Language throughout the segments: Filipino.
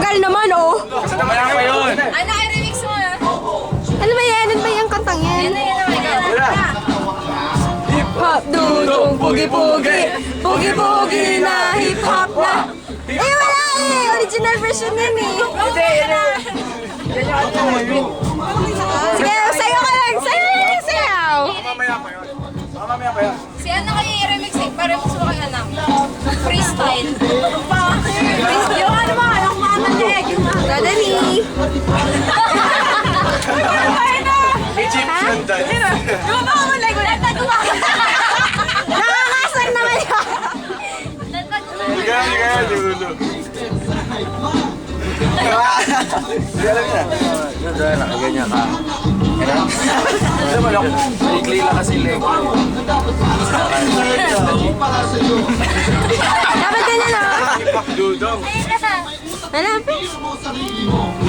tagal naman, oh. Wala pa yun. Ano, i-remix mo na. Ano ba yan? Ano ba yung kantang yan? Hip-hop, dudong, pugi-pugi. Pugi-pugi na, hip-hop na. Eh, wala eh. Original version yan eh. Sige, sayo ka lang. Sayo lang, sayaw. Mamaya pa yun. Mamaya pa yun. Si ano kayo i-remix eh? Pa-remix mo kay anak. Freestyle. Freestyle. Yung ano ba? Yung mamalig. Dadali. Egyptian dance. Yung mamalig. Wala na duwa. Nakakasar naman yun. Kaya, dulo. Hindi alam niya. Ganyan, nakaganyan ka. Alam mo lang, maikli lang kasi leg. Dapat ganyan, oh. Hip-hop dudong. Alam po.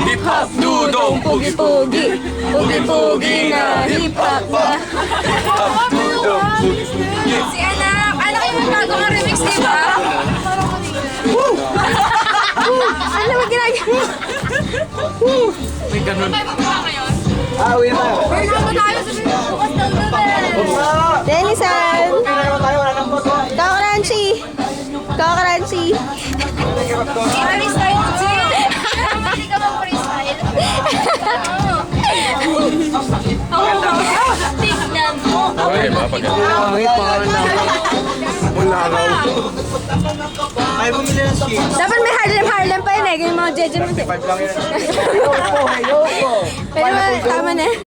Hip-hop dudong. Pugi-pugi. Pugi-pugi na, hip-hop na. Hip-hop dudong. Pugi-pugi. Si anak. Ano kayo magagawa remix, di ba? Ano ba ginagawa? May ganun. Tayo magagawa ngayon. Uwi na tayo. Burn mo tayo sa bukas ng gabi. Denisan. Kakaranchi. Kakaranchi. I-freestyle mo, G. Hindi ka mag-freestyle. Tignan mo. Okay, mapaganda. Wala raw. Ay, bumili ng skins. Dapat may Harlem pa yun eh. Yung mga jeje mo. 5 lang yan. Pero tama na.